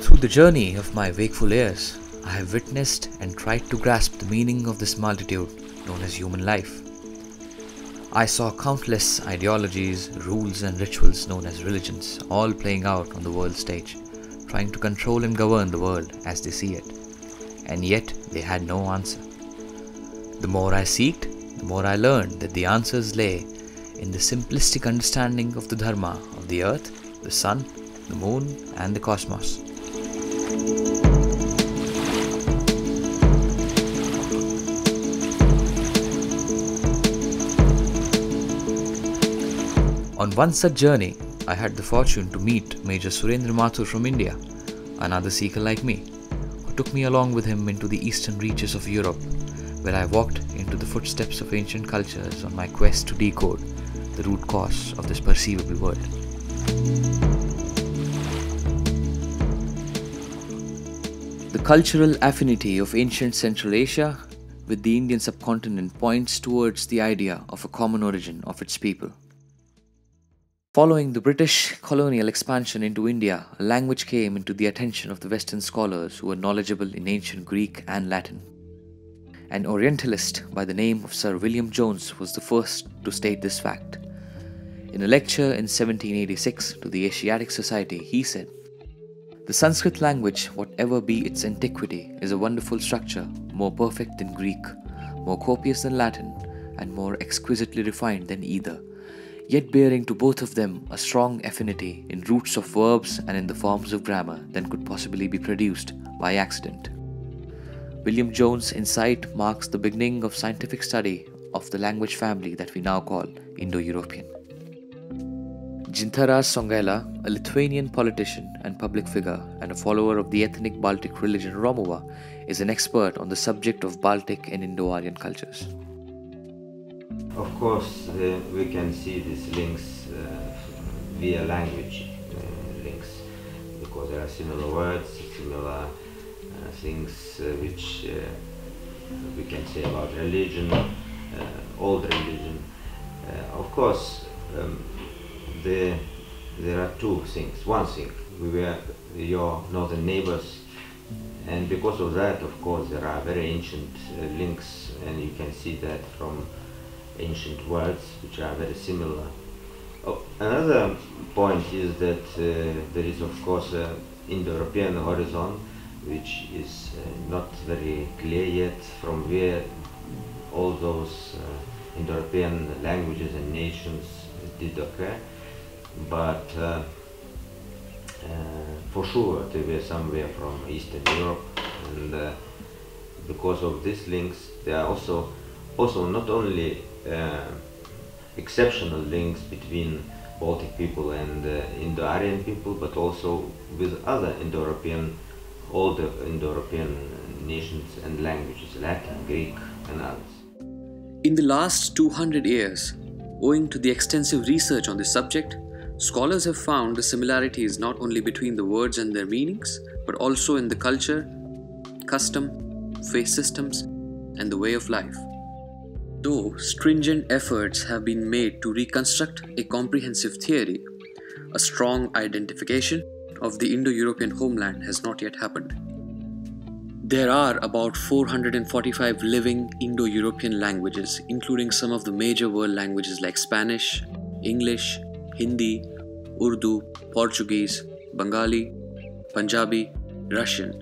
Through the journey of my wakeful years, I have witnessed and tried to grasp the meaning of this multitude known as human life. I saw countless ideologies, rules and rituals known as religions all playing out on the world stage, trying to control and govern the world as they see it. And yet they had no answer. The more I seeked, the more I learned that the answers lay in the simplistic understanding of the dharma of the earth, the sun, the moon and the cosmos. On one such journey, I had the fortune to meet Major Surendra Mathur from India, another seeker like me, who took me along with him into the eastern reaches of Europe, where I walked into the footsteps of ancient cultures on my quest to decode the root cause of this perceivable world. The cultural affinity of ancient Central Asia with the Indian subcontinent points towards the idea of a common origin of its people. Following the British colonial expansion into India, a language came into the attention of the Western scholars who were knowledgeable in ancient Greek and Latin. An Orientalist by the name of Sir William Jones was the first to state this fact. In a lecture in 1786 to the Asiatic Society, he said, "The Sanskrit language, whatever be its antiquity, is a wonderful structure, more perfect than Greek, more copious than Latin, and more exquisitely refined than either, yet bearing to both of them a strong affinity in roots of verbs and in the forms of grammar than could possibly be produced by accident." William Jones' insight marks the beginning of scientific study of the language family that we now call Indo-European. Gintaras Songaila, a Lithuanian politician and public figure and a follower of the ethnic Baltic religion Romuva, is an expert on the subject of Baltic and Indo-Aryan cultures. Of course, we can see these links via language links, because there are similar words, similar things which we can say about religion, old religion. Of course, there are two things. One thing, we were your northern neighbors, and because of that, of course, there are very ancient links, and you can see that from ancient words which are very similar. Another point is that there is, of course, an Indo-European horizon which is not very clear yet, from where all those Indo-European languages and nations did occur, but for sure they were somewhere from Eastern Europe, and because of these links there are also not only exceptional links between Baltic people and Indo-Aryan people, but also with other older Indo-European nations and languages, Latin, Greek and others. In the last 200 years, owing to the extensive research on this subject, scholars have found the similarities not only between the words and their meanings, but also in the culture, custom, faith systems, and the way of life. Though stringent efforts have been made to reconstruct a comprehensive theory, a strong identification of the Indo-European homeland has not yet happened. There are about 445 living Indo-European languages, including some of the major world languages like Spanish, English, Hindi, Urdu, Portuguese, Bengali, Punjabi, Russian,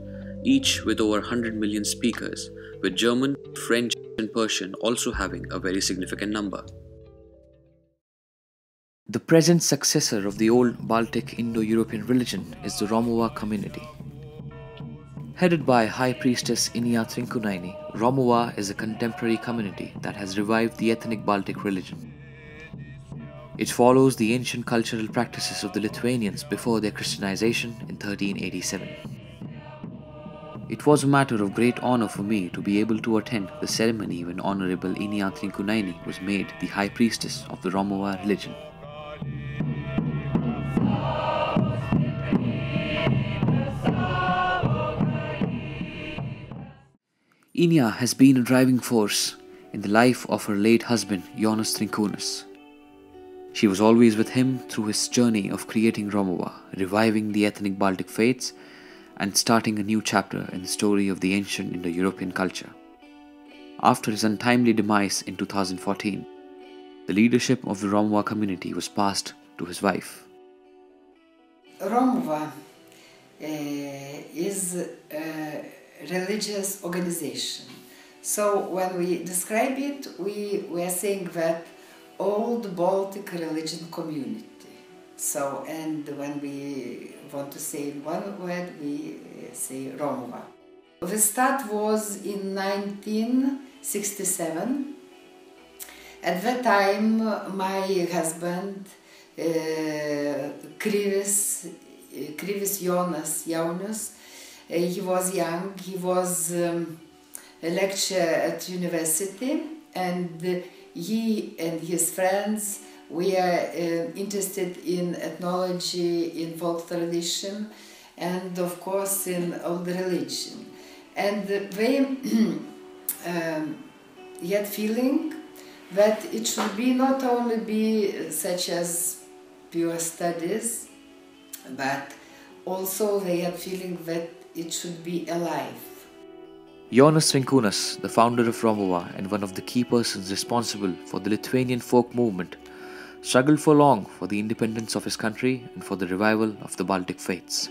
each with over 100 million speakers, with German, French, and Persian also having a very significant number. The present successor of the old Baltic Indo-European religion is the Romuva community. Headed by High Priestess Inia Trinkunaini, Romuva is a contemporary community that has revived the ethnic Baltic religion. It follows the ancient cultural practices of the Lithuanians before their Christianization in 1387. It was a matter of great honor for me to be able to attend the ceremony when Honorable Inia Trinkunaini was made the High Priestess of the Romuva religion. Inia has been a driving force in the life of her late husband, Jonas Trinkunas. She was always with him through his journey of creating Romuva, reviving the ethnic Baltic faiths, and starting a new chapter in the story of the ancient Indo-European culture. After his untimely demise in 2014, the leadership of the Romuva community was passed to his wife. Romuva is a religious organization. So when we describe it, we are saying that old Baltic religion community. So, and when we want to say in one word, we say Romuva. The start was in 1967. At that time, my husband, Krivis Jonas Jaunus, he was young, he was a lecturer at university, and he and his friends were interested in ethnology, in folk tradition, and of course in old religion. And they had feeling that it should be not only be such as pure studies, but also they had feeling that it should be alive. Jonas Trinkunas, the founder of Romuva and one of the key persons responsible for the Lithuanian folk movement, struggled for long for the independence of his country and for the revival of the Baltic faiths.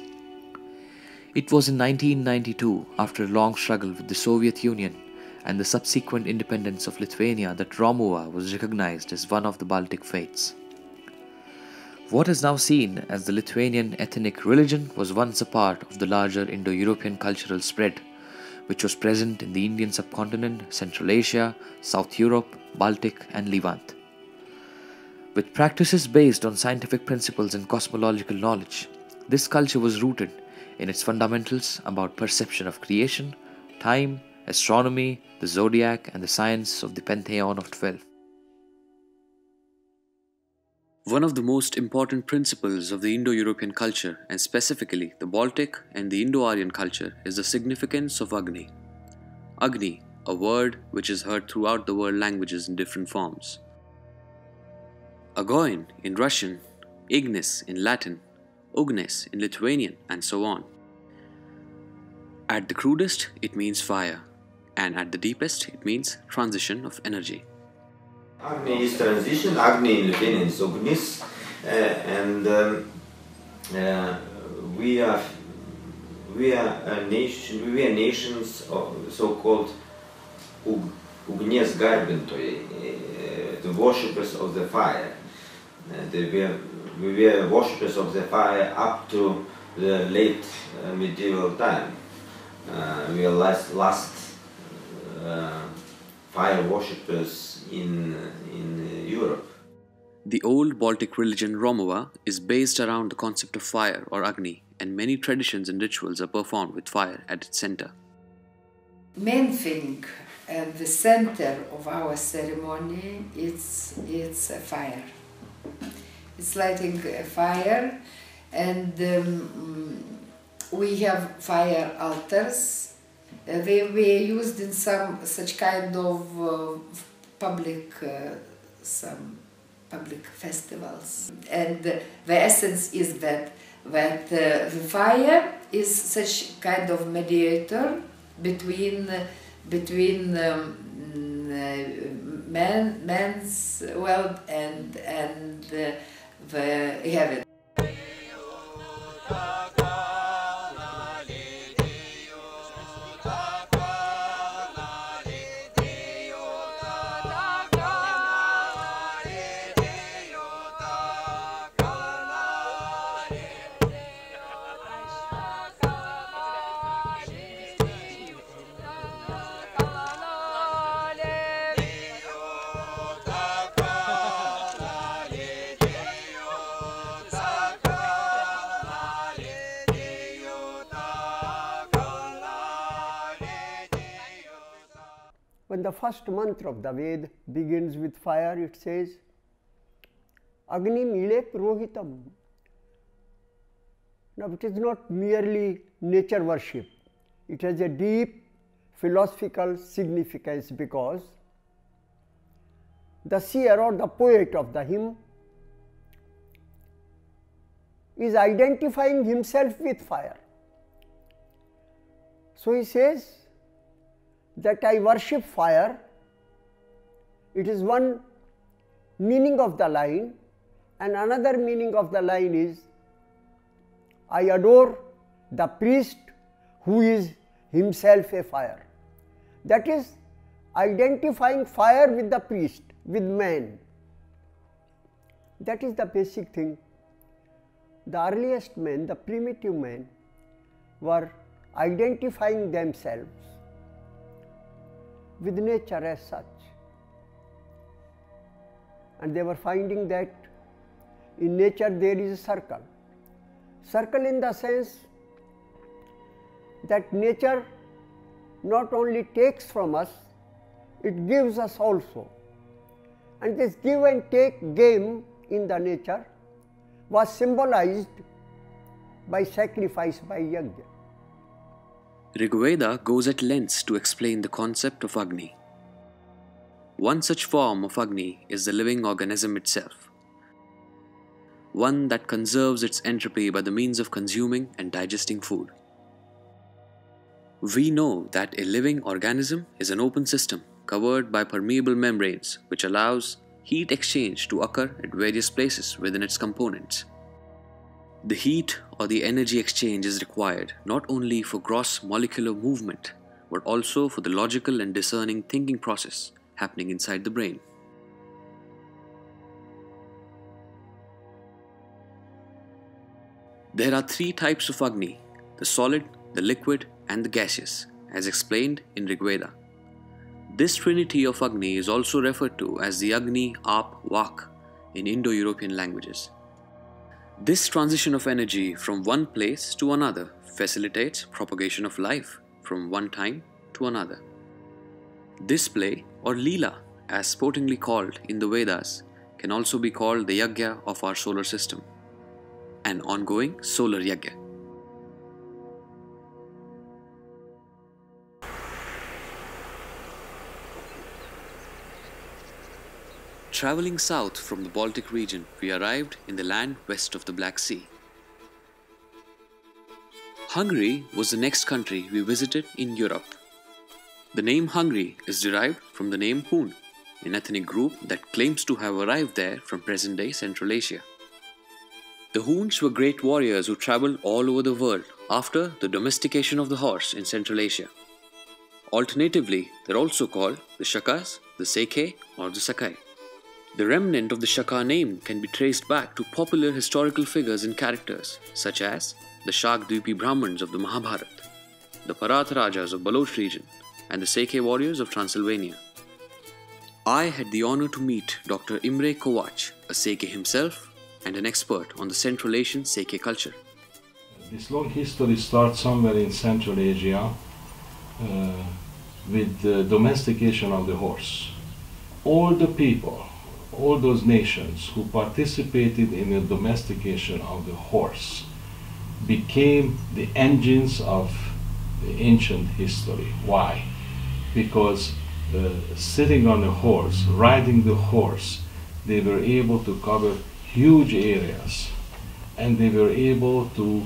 It was in 1992, after a long struggle with the Soviet Union and the subsequent independence of Lithuania, that Romuva was recognized as one of the Baltic faiths. What is now seen as the Lithuanian ethnic religion was once a part of the larger Indo-European cultural spread, which was present in the Indian subcontinent, Central Asia, South Europe, Baltic and Levant. With practices based on scientific principles and cosmological knowledge, this culture was rooted in its fundamentals about perception of creation, time, astronomy, the zodiac and the science of the pantheon of 12. One of the most important principles of the Indo-European culture, and specifically the Baltic and the Indo-Aryan culture, is the significance of Agni. Agni, a word which is heard throughout the world languages in different forms. Agoin in Russian, Ignis in Latin, Ugnis in Lithuanian, and so on. At the crudest, it means fire, and at the deepest, it means transition of energy. Agni is transition. Agni in Lithuanian is Ugnis, and we are a nation. We are nations of so-called Ugnies garbintojai, the worshippers of the fire. We were worshippers of the fire up to the late medieval time. We are last fire worshippers in Europe. The old Baltic religion Romuva is based around the concept of fire or Agni, and many traditions and rituals are performed with fire at its center. Main thing at the center of our ceremony it's a fire. It's lighting a fire, and we have fire altars. They were used in some such kind of public festivals, and the essence is that the fire is such kind of mediator between man's world and the heaven. When the first mantra of the Ved begins with fire, it says, Agni mile purohitam. Now, it is not merely nature worship, it has a deep philosophical significance, because the seer or the poet of the hymn is identifying himself with fire. So he says that I worship fire. It is one meaning of the line, and another meaning of the line is I adore the priest who is himself a fire. That is identifying fire with the priest, with man. That is the basic thing. The earliest men, the primitive men, were identifying themselves with nature as such. And they were finding that in nature there is a circle. Circle in the sense that nature not only takes from us, it gives us also. And this give and take game in the nature was symbolized by sacrifice, by yajna. Rigveda goes at lengths to explain the concept of Agni. One such form of Agni is the living organism itself, one that conserves its entropy by the means of consuming and digesting food. We know that a living organism is an open system covered by permeable membranes which allows heat exchange to occur at various places within its components. The heat or the energy exchange is required not only for gross molecular movement but also for the logical and discerning thinking process happening inside the brain. There are three types of Agni: the solid, the liquid and the gaseous, as explained in Rigveda. This trinity of Agni is also referred to as the Agni, Aap, Vak in Indo-European languages. This transition of energy from one place to another facilitates propagation of life from one time to another. This play, or Leela as sportingly called in the Vedas, can also be called the Yajna of our solar system, an ongoing solar Yajna. Traveling south from the Baltic region, we arrived in the land west of the Black Sea. Hungary was the next country we visited in Europe. The name Hungary is derived from the name Hun, an ethnic group that claims to have arrived there from present-day Central Asia. The Huns were great warriors who traveled all over the world after the domestication of the horse in Central Asia. Alternatively, they're also called the Shakas, the Seke, or the Sakai. The remnant of the Shaka name can be traced back to popular historical figures and characters such as the Shakdvipi Brahmins of the Mahabharata, the Paratha Rajas of Baloch region, and the Seke warriors of Transylvania. I had the honor to meet Dr. Imre Kovac, a Seke himself and an expert on the Central Asian Seke culture. This long history starts somewhere in Central Asia with the domestication of the horse. All the people, all those nations who participated in the domestication of the horse became the engines of the ancient history. Why? Because sitting on a horse, riding the horse, they were able to cover huge areas, and they were able to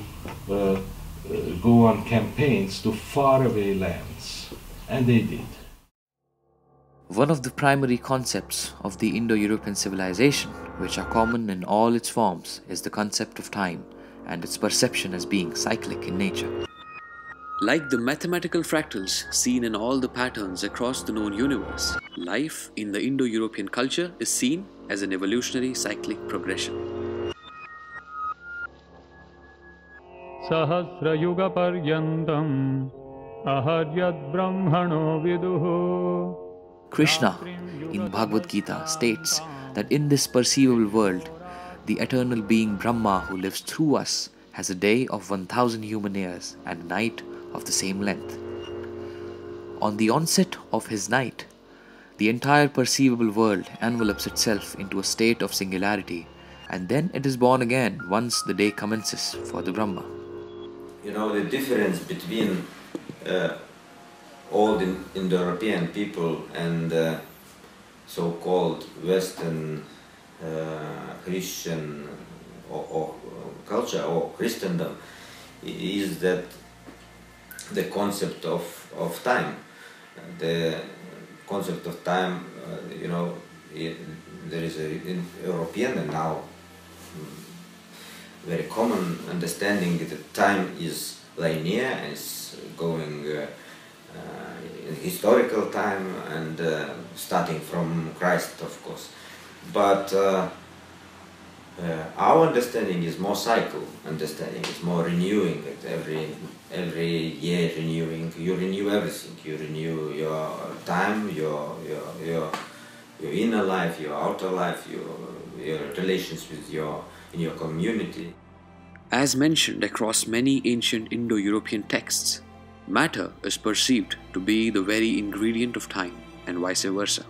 go on campaigns to faraway lands, and they did. One of the primary concepts of the Indo-European civilization, which are common in all its forms, is the concept of time and its perception as being cyclic in nature. Like the mathematical fractals seen in all the patterns across the known universe, life in the Indo-European culture is seen as an evolutionary cyclic progression. Sahasrayuga paryantam aharyad brahmano viduhu. Krishna in the Bhagavad Gita states that in this perceivable world, the eternal being Brahma who lives through us has a day of 1000 human years and a night of the same length. On the onset of his night, the entire perceivable world envelops itself into a state of singularity, and then it is born again once the day commences for the Brahma. You know, the difference between old Indo-European people and so-called Western Christian or culture or Christendom is that the concept of time. The concept of time, there is in European and now very common understanding that time is linear and is going in historical time and starting from Christ, of course. But our understanding is more cycle understanding. It's more renewing. Every year renewing. You renew everything. You renew your time, your inner life, your outer life, your relations with in your community. As mentioned across many ancient Indo-European texts, matter is perceived to be the very ingredient of time and vice versa.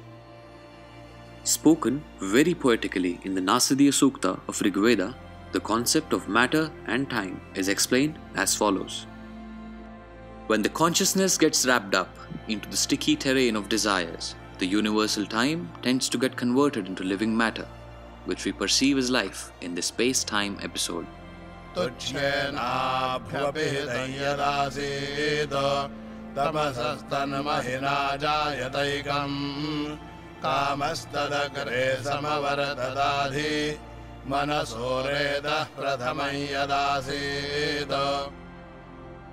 Spoken very poetically in the Nasadiya Sukta of Rigveda, the concept of matter and time is explained as follows. When the consciousness gets wrapped up into the sticky terrain of desires, the universal time tends to get converted into living matter, which we perceive as life in this space-time episode.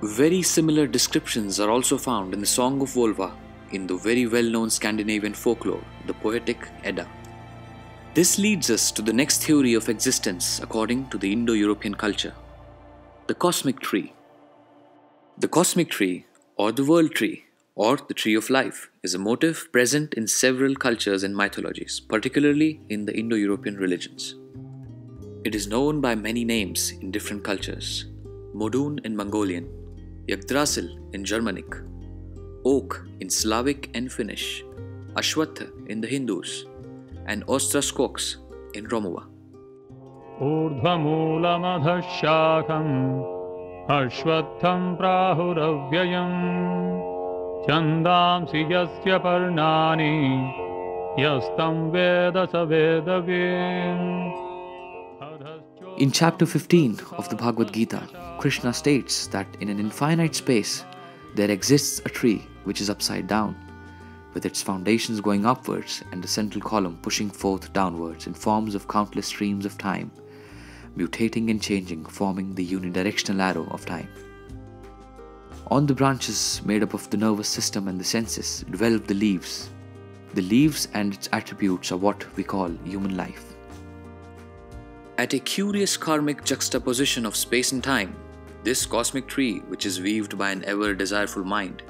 Very similar descriptions are also found in the Song of Volva in the very well-known Scandinavian folklore, the poetic Edda. This leads us to the next theory of existence according to the Indo-European culture, the cosmic tree. The cosmic tree, or the world tree, or the tree of life, is a motif present in several cultures and mythologies, particularly in the Indo-European religions. It is known by many names in different cultures: Modun in Mongolian, Yggdrasil in Germanic, Oak in Slavic and Finnish, Ashwatha in the Hindus, and Ostraskox in Romuva. Urdhvamulamādhashākham Ashwatham prahuravyayam Chandamsi yasya parnani Yastam veda savedavim. In chapter 15 of the Bhagavad Gita, Krishna states that in an infinite space there exists a tree which is upside down, with its foundations going upwards and the central column pushing forth downwards in forms of countless streams of time, mutating and changing, forming the unidirectional arrow of time. On the branches made up of the nervous system and the senses dwell the leaves. The leaves and its attributes are what we call human life. At a curious karmic juxtaposition of space and time, this cosmic tree, which is weaved by an ever-desireful mind,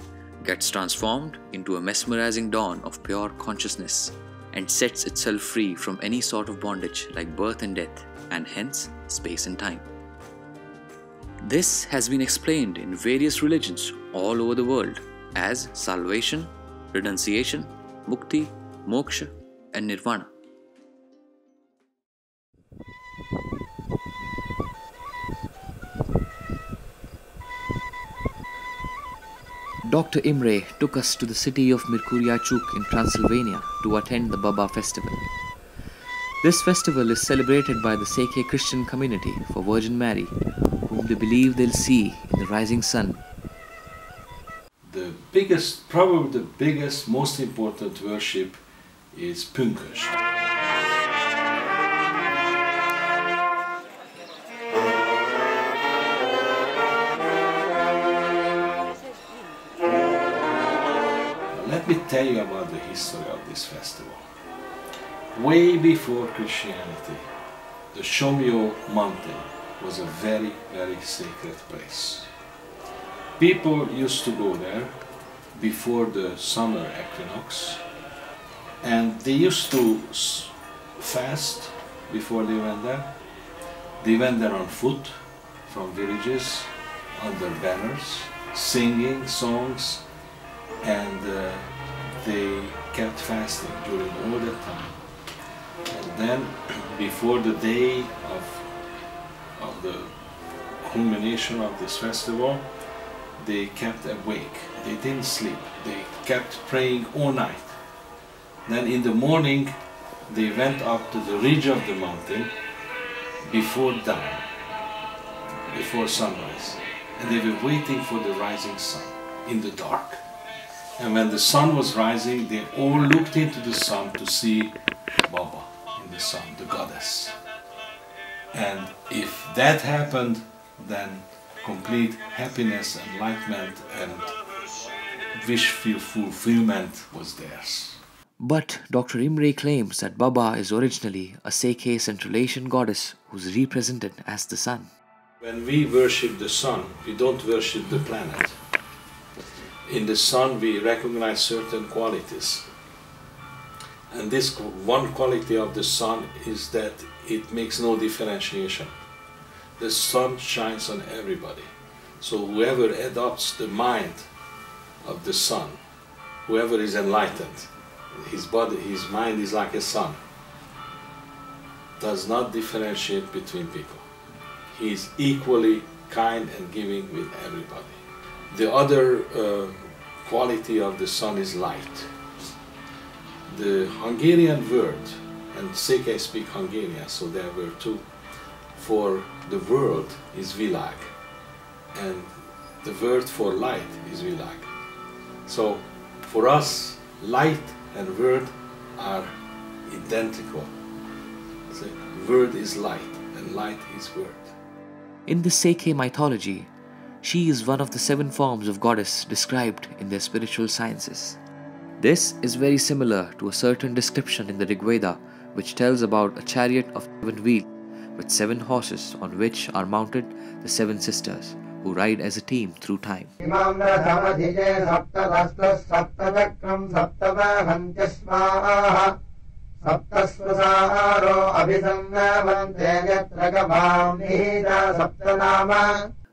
gets transformed into a mesmerizing dawn of pure consciousness and sets itself free from any sort of bondage like birth and death, and hence space and time. This has been explained in various religions all over the world as salvation, renunciation, mukti, moksha, and nirvana. Dr. Imre took us to the city of Mirkuriachuk in Transylvania to attend the Baba festival. This festival is celebrated by the Seke Christian community for Virgin Mary, whom they believe they'll see in the rising sun. Probably the biggest, most important worship is Pünköst. Let me tell you about the history of this festival. Way before Christianity, the Shomyo mountain was a very, very sacred place. People used to go there before the summer equinox, and they used to fast before they went there. They went there on foot from villages under banners, singing songs, and they kept fasting during all that time. And then, before the day of the culmination of this festival, they kept awake. They didn't sleep. They kept praying all night. Then in the morning, they went up to the ridge of the mountain before dawn, before sunrise. And they were waiting for the rising sun in the dark. And when the sun was rising, they all looked into the sun to see Baba in the sun, the goddess. And if that happened, then complete happiness, enlightenment, and wish fulfillment was theirs. But Dr. Imre claims that Baba is originally a Seike Central Asian goddess who's represented as the sun. When we worship the sun, we don't worship the planet. In the sun, we recognize certain qualities. And this one quality of the sun is that it makes no differentiation. The sun shines on everybody. So whoever adopts the mind of the sun, whoever is enlightened, his mind is like a sun, does not differentiate between people. He is equally kind and giving with everybody. The other quality of the sun is light. The Hungarian word, and Seike speak Hungarian, so there were two, for the world is világ, and the word for light is világ. So for us, light and word are identical. So word is light and light is word. In the Seike mythology, she is one of the 7 forms of goddess described in their spiritual sciences. This is very similar to a certain description in the Rig Veda, which tells about a chariot of 7 wheels with 7 horses on which are mounted the 7 sisters who ride as a team through time.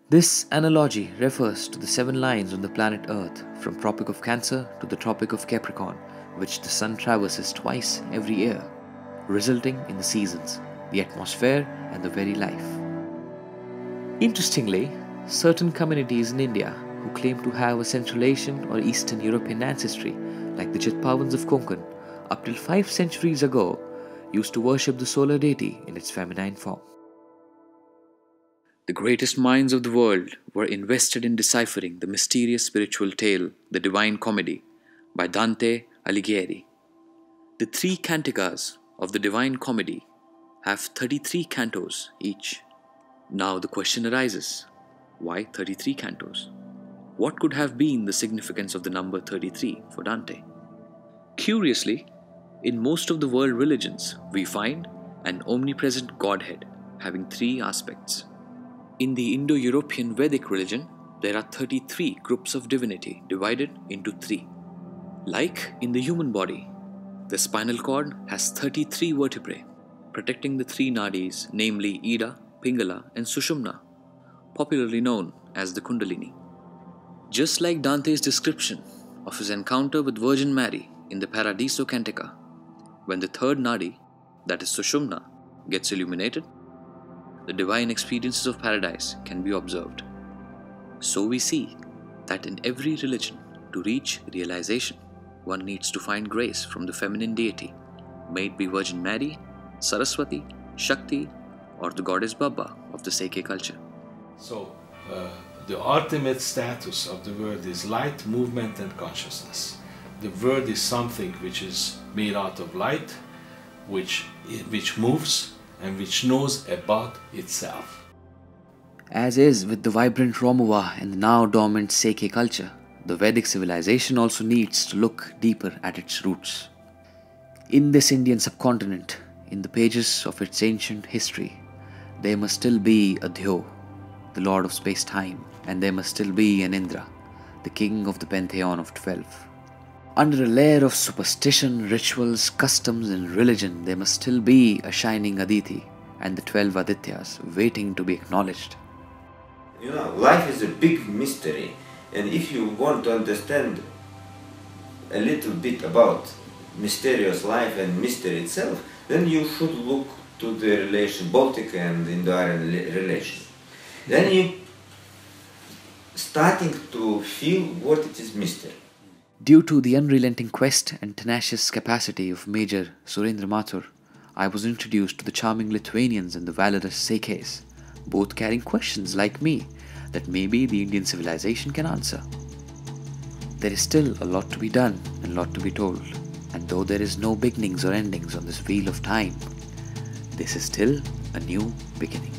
This analogy refers to the 7 lines on the planet Earth, from Tropic of Cancer to the Tropic of Capricorn, which the sun traverses twice every year, resulting in the seasons, the atmosphere, and the very life. Interestingly, certain communities in India who claim to have a Central Asian or Eastern European ancestry, like the Chitpavans of Konkan, up till 5 centuries ago, used to worship the solar deity in its feminine form. The greatest minds of the world were invested in deciphering the mysterious spiritual tale, The Divine Comedy, by Dante Alighieri. The 3 canticas of the Divine Comedy have 33 cantos each. Now the question arises, why 33 cantos? What could have been the significance of the number 33 for Dante? Curiously, in most of the world religions, we find an omnipresent Godhead having 3 aspects. In the Indo-European Vedic religion, there are 33 groups of divinity divided into 3. Like in the human body, the spinal cord has 33 vertebrae, protecting the 3 nadis, namely Ida, Pingala and Sushumna, popularly known as the Kundalini. Just like Dante's description of his encounter with Virgin Mary in the Paradiso Cantica, when the 3rd nadi, that is Sushumna, gets illuminated, the divine experiences of paradise can be observed. So we see that in every religion, to reach realization, one needs to find grace from the feminine deity, may it be Virgin Mary, Saraswati, Shakti, or the goddess Baba of the Seike culture. So the ultimate status of the world is light, movement and consciousness. The world is something which is made out of light, which moves and which knows about itself. As is with the vibrant Romuva and the now dormant Seike culture, the Vedic civilization also needs to look deeper at its roots. In this Indian subcontinent, in the pages of its ancient history, there must still be a Dhyo, the lord of space-time, and there must still be an Indra, the king of the pantheon of 12. Under a layer of superstition, rituals, customs and religion, there must still be a shining Aditi and the 12 Adityas waiting to be acknowledged. You know, life is a big mystery, and if you want to understand a little bit about mysterious life and mystery itself, then you should look to the relation, Baltic and Indo-Aryan relation. Then you starting to feel what it is mystery. Due to the unrelenting quest and tenacious capacity of Major Surendra Mathur, I was introduced to the charming Lithuanians and the valorous Sekes, both carrying questions like me that maybe the Indian civilization can answer. There is still a lot to be done and a lot to be told, and though there is no beginnings or endings on this wheel of time, this is still a new beginning.